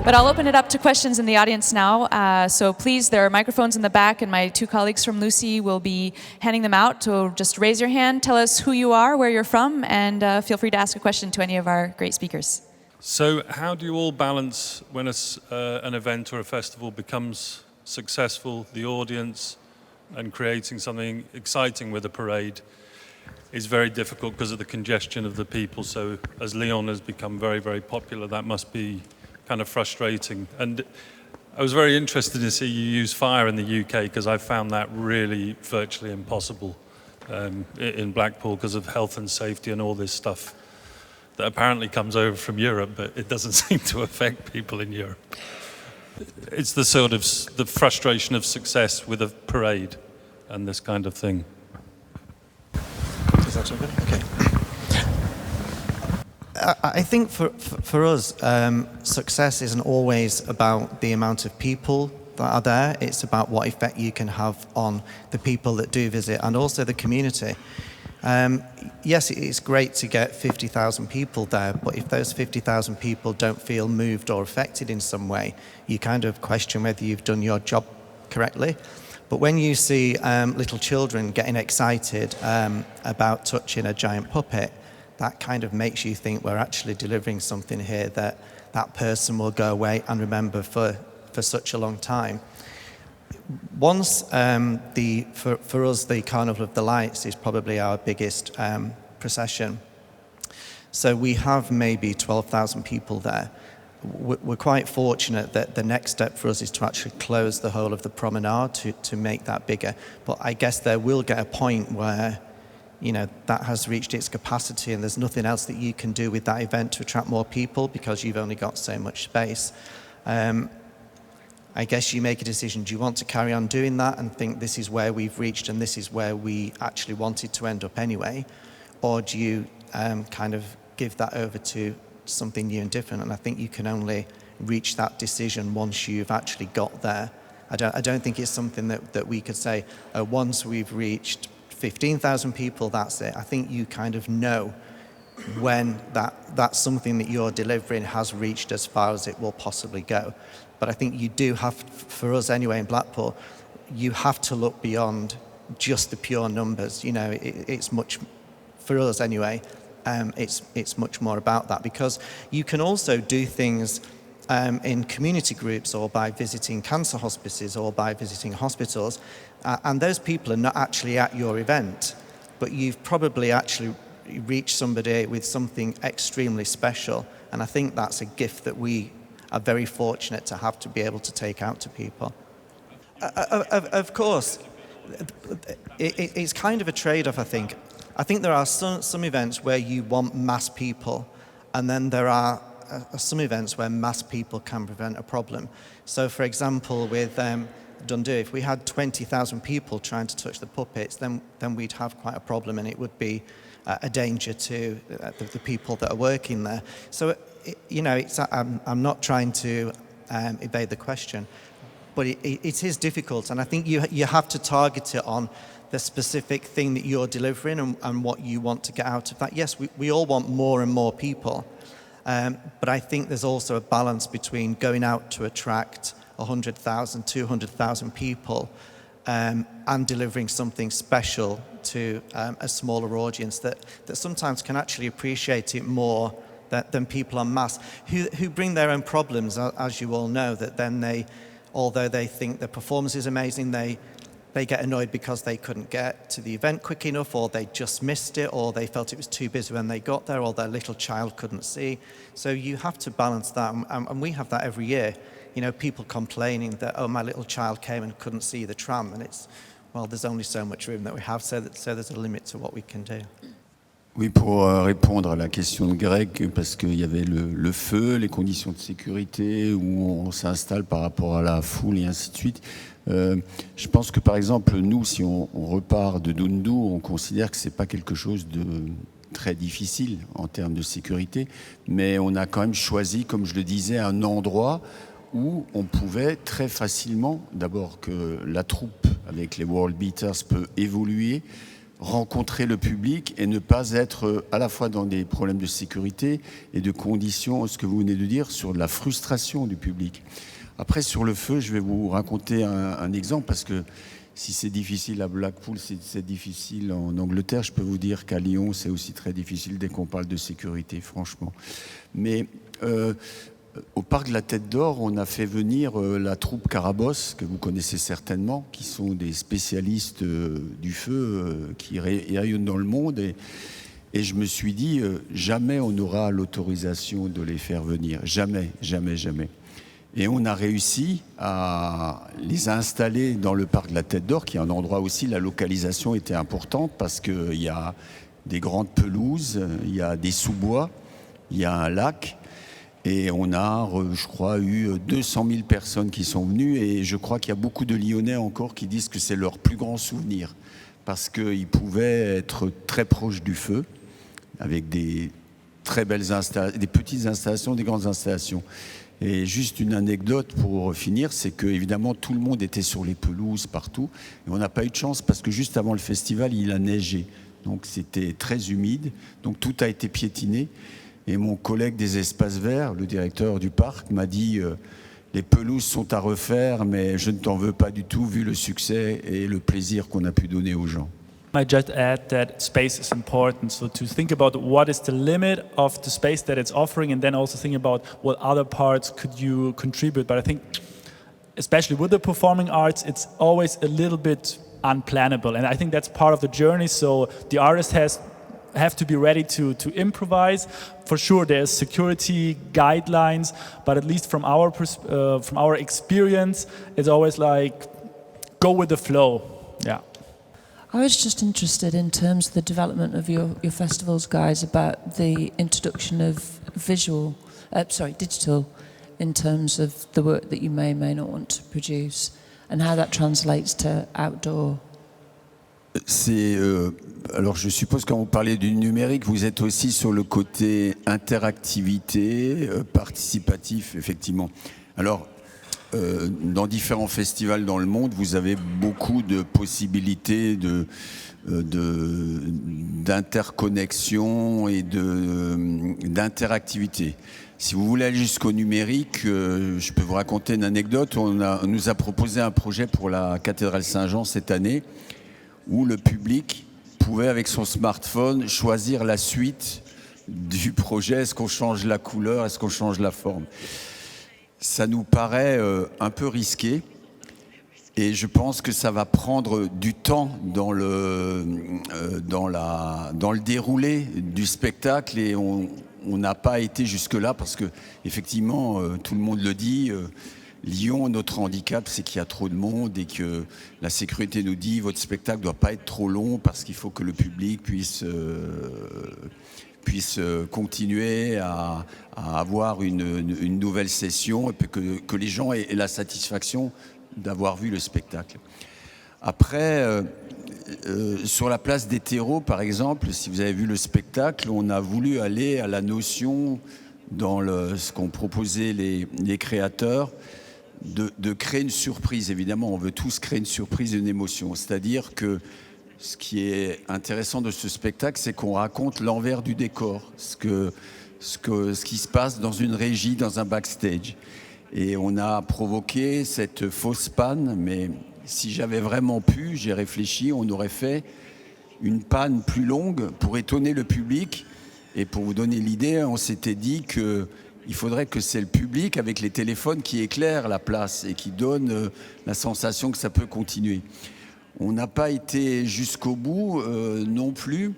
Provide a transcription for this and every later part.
But I'll open it up to questions in the audience now. So please, there are microphones in the back, and my two colleagues from Lucy will be handing them out. So just raise your hand, tell us who you are, where you're from, and feel free to ask a question to any of our great speakers. So how do you all balance when an event or a festival becomes successful, the audience, and creating something exciting with a parade is very difficult because of the congestion of the people. So as Lyon has become very, very popular, that must be kind of frustrating. And I was very interested to see you use fire in the UK because I found that really virtually impossible in Blackpool because of health and safety and all this stuff that apparently comes over from Europe, but it doesn't seem to affect people in Europe. It's the sort of the frustration of success with a parade and this kind of thing. Is that okay? Okay. I think for us, success isn't always about the amount of people that are there. It's about what effect you can have on the people that do visit and also the community. Yes, it's great to get 50,000 people there, but if those 50,000 people don't feel moved or affected in some way, you kind of question whether you've done your job correctly. But when you see little children getting excited about touching a giant puppet, that kind of makes you think we're actually delivering something here that that person will go away and remember for such a long time. Once, for us, the Carnival of the Lights is probably our biggest procession. So we have maybe 12,000 people there. We're quite fortunate that the next step for us is to actually close the whole of the promenade to make that bigger. But I guess there will get a point where that has reached its capacity and there's nothing else that you can do with that event to attract more people because you've only got so much space. I guess you make a decision, do you want to carry on doing that and think this is where we've reached and this is where we actually wanted to end up anyway? Or do you kind of give that over to something new and different? And I think you can only reach that decision once you've actually got there. I don't think it's something that we could say, once we've reached 15,000 people, that's it. I think you kind of know when that's something that you're delivering has reached as far as it will possibly go. But I think you do have, for us anyway in Blackpool, you have to look beyond just the pure numbers. It's much, for us anyway, it's much more about that because you can also do things in community groups or by visiting cancer hospices or by visiting hospitals. And those people are not actually at your event, but you've probably actually reached somebody with something extremely special. And I think that's a gift that we are very fortunate to have to be able to take out to people. Of course, it's kind of a trade-off, I think. I think there are some events where you want mass people, and then there are some events where mass people can prevent a problem. So, for example, with Dundee, if we had 20,000 people trying to touch the puppets, then we'd have quite a problem, and it would be a danger to the people that are working there. So, I'm not trying to evade the question, but it is difficult, and I think you have to target it on the specific thing that you're delivering and what you want to get out of that. Yes, we all want more and more people, but I think there's also a balance between going out to attract 100,000, 200,000 people and delivering something special to a smaller audience that sometimes can actually appreciate it more than people en masse who bring their own problems, as you all know, that then although they think the performance is amazing, they get annoyed because they couldn't get to the event quick enough, or they just missed it, or they felt it was too busy when they got there, or their little child couldn't see. So you have to balance that, and we have that every year. People complaining that, my little child came and couldn't see the tram, and there's only so much room that we have, so there's a limit to what we can do. Oui, pour répondre à la question de Greg, parce qu'il y avait le feu, les conditions de sécurité, où on s'installe par rapport à la foule et ainsi de suite. Je pense que par exemple, nous, si on repart de Dundee, on considère que ce n'est pas quelque chose de très difficile en termes de sécurité, mais on a quand même choisi, comme je le disais, un endroit où on pouvait très facilement, d'abord que la troupe avec les World Beaters peut évoluer, rencontrer le public et ne pas être à la fois dans des problèmes de sécurité et de conditions, ce que vous venez de dire, sur de la frustration du public. Après, sur le feu, je vais vous raconter un exemple, parce que si c'est difficile à Blackpool, c'est difficile en Angleterre. Je peux vous dire qu'à Lyon, c'est aussi très difficile dès qu'on parle de sécurité, franchement. Mais au parc de la Tête d'Or, on a fait venir la troupe Carabosse, que vous connaissez certainement, qui sont des spécialistes du feu qui rayonnent dans le monde. Et je me suis dit, jamais on aura l'autorisation de les faire venir. Jamais, jamais, jamais. Et on a réussi à les installer dans le parc de la Tête d'Or, qui est un endroit aussi, la localisation était importante parce qu'il y a des grandes pelouses, il y a des sous-bois, il y a un lac. Et on a, je crois, eu 200 000 personnes qui sont venues. Et je crois qu'il y a beaucoup de Lyonnais encore qui disent que c'est leur plus grand souvenir. Parce qu'ils pouvaient être très proches du feu, avec des très belles installations, des petites installations, des grandes installations. Et juste une anecdote pour finir, c'est que évidemment tout le monde était sur les pelouses partout. Et on n'a pas eu de chance parce que juste avant le festival, il a neigé. Donc c'était très humide. Donc tout a été piétiné. Et mon collègue des espaces verts, le directeur du parc, m'a dit les pelouses sont à refaire, mais je ne t'en veux pas du tout vu le succès et le plaisir qu'on a pu donner aux gens. I just add that space is important. So to think about what is the limit of the space that it's offering, and then also think about what other parts could you contribute. But I think, especially with the performing arts, it's always a little bit unplannable, and I think that's part of the journey. So the artist have to be ready to improvise. For sure, there's security guidelines, but at least from our experience, it's always like go with the flow. Yeah. I was just interested in terms of the development of your festivals, guys, about the introduction of digital, in terms of the work that you may not want to produce, and how that translates to outdoor. Alors je suppose quand vous parlez du numérique, vous êtes aussi sur le côté interactivité, participatif, effectivement. Alors, dans différents festivals dans le monde, vous avez beaucoup de possibilités d'interconnexion et d'interactivité. Si vous voulez aller jusqu'au numérique, je peux vous raconter une anecdote. On nous a proposé un projet pour la cathédrale Saint-Jean cette année, où le public pouvait, avec son smartphone, choisir la suite du projet. Est-ce qu'on change la couleur? Est-ce qu'on change la forme? Ça nous paraît un peu risqué et je pense que ça va prendre du temps dans le déroulé du spectacle et on n'a pas été jusque-là parce que effectivement tout le monde le dit, Lyon, notre handicap, c'est qu'il y a trop de monde et que la sécurité nous dit votre spectacle ne doit pas être trop long parce qu'il faut que le public puisse continuer à avoir une nouvelle session et puis que les gens aient la satisfaction d'avoir vu le spectacle. Après, sur la place des terreaux, par exemple, si vous avez vu le spectacle, on a voulu aller à la notion, dans ce qu'ont proposé les créateurs, de créer une surprise. Évidemment, on veut tous créer une surprise et une émotion. C'est-à-dire que ce qui est intéressant de ce spectacle, c'est qu'on raconte l'envers du décor, ce qui se passe dans une régie, dans un backstage. Et on a provoqué cette fausse panne, mais si j'avais vraiment pu, j'ai réfléchi, on aurait fait une panne plus longue pour étonner le public. Et pour vous donner l'idée, on s'était dit qu'il faudrait que c'est le public avec les téléphones qui éclaire la place et qui donne la sensation que ça peut continuer. On n'a pas été jusqu'au bout non plus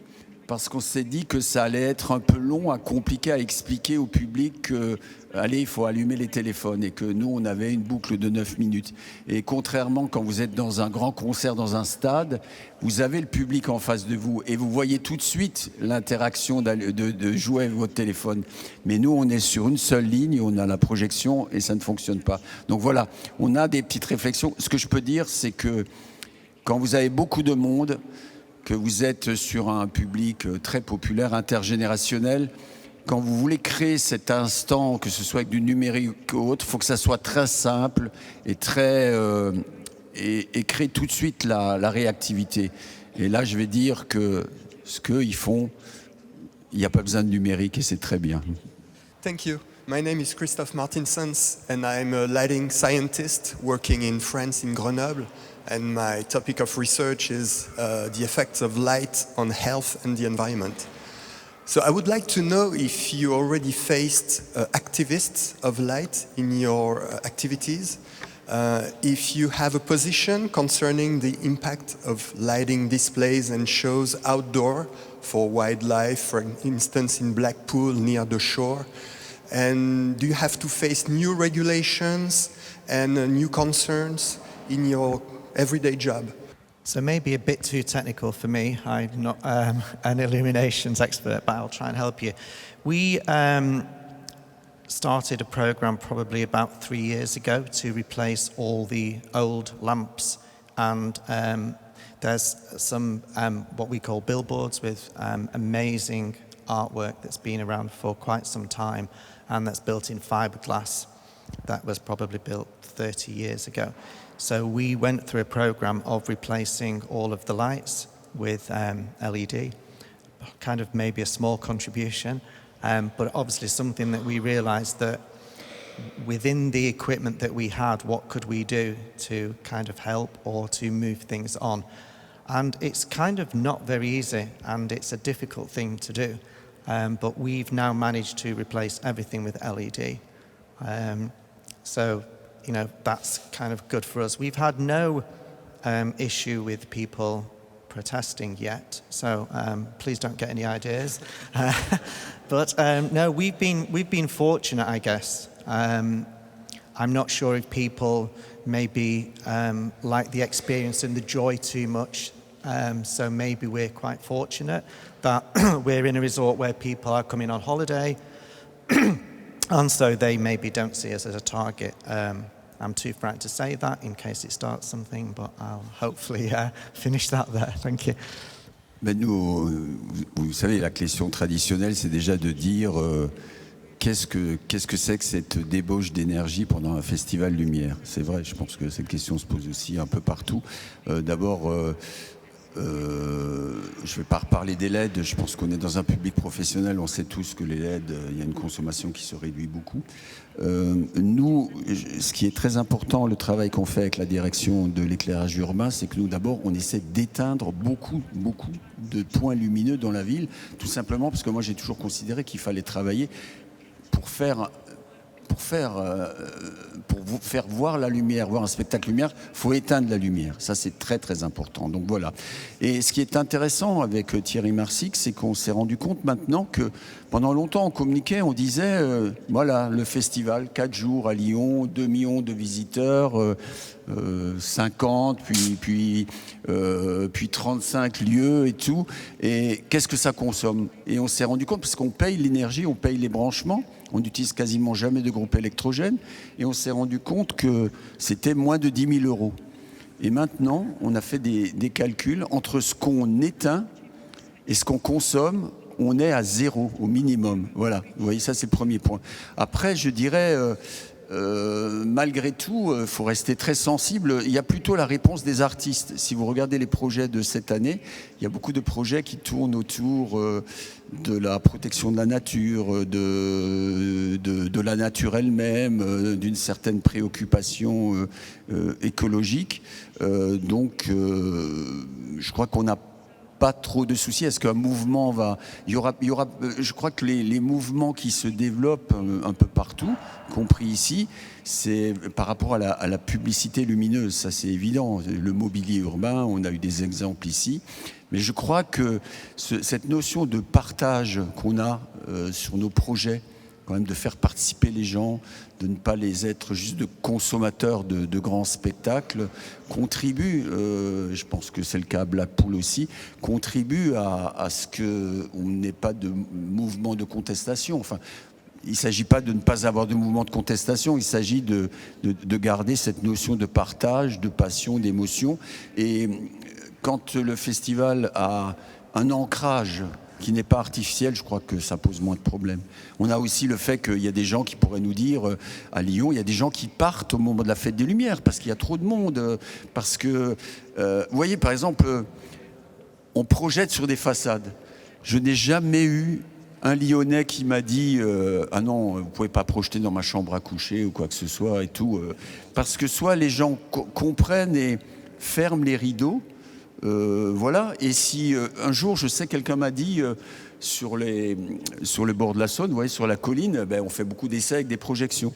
parce qu'on s'est dit que ça allait être un peu long, compliqué à expliquer au public que, allez, il faut allumer les téléphones et que nous, on avait une boucle de 9 minutes. Et contrairement, quand vous êtes dans un grand concert, dans un stade, vous avez le public en face de vous et vous voyez tout de suite l'interaction de jouer avec votre téléphone. Mais nous, on est sur une seule ligne, on a la projection et ça ne fonctionne pas. Donc voilà, on a des petites réflexions. Ce que je peux dire, c'est que quand vous avez beaucoup de monde, que vous êtes sur un public très populaire, intergénérationnel, quand vous voulez créer cet instant, que ce soit avec du numérique ou autre, il faut que ça soit très simple et créer tout de suite la réactivité. Et là, je vais dire que ce qu'ils font, il n'y a pas besoin de numérique et c'est très bien. Thank you. My name is Christophe Martinsons and I'm a lighting scientist working in France in Grenoble. And my topic of research is the effects of light on health and the environment. So I would like to know if you already faced activists of light in your activities, if you have a position concerning the impact of lighting displays and shows outdoor for wildlife, for instance in Blackpool near the shore, and do you have to face new regulations and new concerns in your everyday job? So maybe a bit too technical for me. I'm not an illuminations expert, but I'll try and help you. We started a program probably about 3 years ago to replace all the old lamps, and there's some what we call billboards with amazing artwork that's been around for quite some time and that's built in fiberglass that was probably built 30 years ago. So we went through a program of replacing all of the lights with LED, kind of maybe a small contribution, but obviously something that we realized that within the equipment that we had, what could we do to kind of help or to move things on? And it's kind of not very easy, and it's a difficult thing to do, but we've now managed to replace everything with LED. So, you know, that's kind of good for us. We've had no issue with people protesting yet, so please don't get any ideas. But no, we've been fortunate, I guess. I'm not sure if people maybe like the experience and the joy too much. So maybe we're quite fortunate that we're in a resort where people are coming on holiday, and so they maybe don't see us as a target. I'm too frightened to say that in case it starts something, but I'll hopefully finish that there. Thank you. Ben nous, vous savez, la question traditionnelle, c'est déjà de dire qu'est-ce que c'est que cette débauche d'énergie pendant un festival lumière. C'est vrai, je pense que cette question se pose aussi un peu partout. D'abord, je ne vais pas reparler des LED, je pense qu'on est dans un public professionnel, on sait tous que les LED, il y a une consommation qui se réduit beaucoup. Nous, ce qui est très important, le travail qu'on fait avec la direction de l'éclairage urbain, c'est que nous, d'abord, on essaie d'éteindre beaucoup de points lumineux dans la ville, tout simplement parce que moi, j'ai toujours considéré qu'il fallait travailler pour vous faire voir la lumière, voir un spectacle lumière, il faut éteindre la lumière. Ça, c'est très, très important. Donc voilà. Et ce qui est intéressant avec Thierry Marsic, c'est qu'on s'est rendu compte maintenant que pendant longtemps, on communiquait, on disait, voilà, le festival, 4 jours à Lyon, 2 millions de visiteurs, 50, puis 35 lieux et tout. Et qu'est-ce que ça consomme? Et on s'est rendu compte, parce qu'on paye l'énergie, on paye les branchements, on n'utilise quasiment jamais de groupe électrogène, et on s'est rendu compte que c'était moins de 10 000 euros. Et maintenant, on a fait des calculs entre ce qu'on éteint et ce qu'on consomme. On est à 0 au minimum. Voilà, vous voyez, ça c'est le premier point. Après, je dirais, malgré tout, il faut rester très sensible. Il y a plutôt la réponse des artistes. Si vous regardez les projets de cette année, il y a beaucoup de projets qui tournent autour de la protection de la nature, de la nature elle-même, d'une certaine préoccupation écologique. Donc, je crois qu'on n'a pas trop de soucis. Est-ce qu'un mouvement va... Il y aura, je crois que les mouvements qui se développent un peu partout, compris ici, c'est par rapport à la publicité lumineuse. Ça, c'est évident. Le mobilier urbain, on a eu des exemples ici. Mais je crois que cette notion de partage qu'on a sur nos projets, quand même de faire participer les gens, de ne pas les être juste de consommateurs de grands spectacles, contribue, je pense que c'est le cas à Blackpool aussi, contribue à ce qu'on n'ait pas de mouvement de contestation. Enfin, il ne s'agit pas de ne pas avoir de mouvement de contestation, il s'agit de garder cette notion de partage, de passion, d'émotion. Et quand le festival a un ancrage qui n'est pas artificiel, je crois que ça pose moins de problèmes. On a aussi le fait qu'il y a des gens qui pourraient nous dire, à Lyon, il y a des gens qui partent au moment de la fête des Lumières, parce qu'il y a trop de monde, parce que, vous voyez, par exemple, on projette sur des façades. Je n'ai jamais eu un Lyonnais qui m'a dit ah non, vous pouvez pas projeter dans ma chambre à coucher ou quoi que ce soit et tout. Parce que soit les gens comprennent et ferment les rideaux, voilà. Et si un jour, je sais, quelqu'un m'a dit sur le bord de la Saône, vous voyez, sur la colline, ben, on fait beaucoup d'essais avec des projections.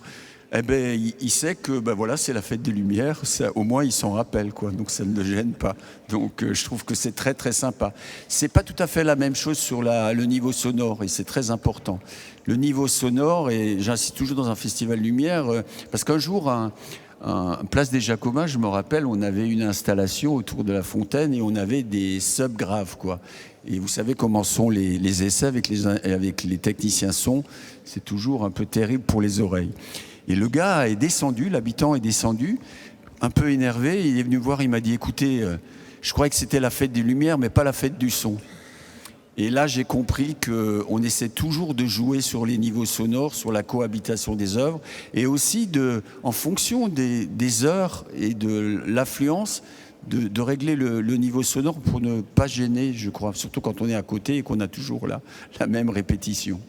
Eh ben, il sait que ben voilà, c'est la fête des Lumières, ça, au moins il s'en rappelle, quoi, donc ça ne le gêne pas. Donc je trouve que c'est très très sympa. C'est pas tout à fait la même chose sur le niveau sonore, et c'est très important. Le niveau sonore, et j'insiste toujours dans un festival Lumière, parce qu'un jour, Place des Jacobins, je me rappelle, on avait une installation autour de la fontaine et on avait des subs graves, quoi. Et vous savez comment sont les essais avec les techniciens son, c'est toujours un peu terrible pour les oreilles. Et le gars est descendu, l'habitant est descendu, un peu énervé, il est venu me voir, il m'a dit « Écoutez, je croyais que c'était la fête des Lumières, mais pas la fête du son ». Et là, j'ai compris qu'on essaie toujours de jouer sur les niveaux sonores, sur la cohabitation des œuvres, et aussi, en fonction des heures et de l'affluence, de régler le niveau sonore pour ne pas gêner, je crois, surtout quand on est à côté et qu'on a toujours la même répétition.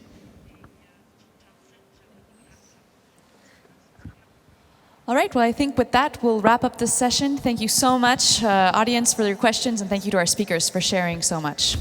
All right, well, I think with that, we'll wrap up this session. Thank you so much, audience, for your questions, and thank you to our speakers for sharing so much.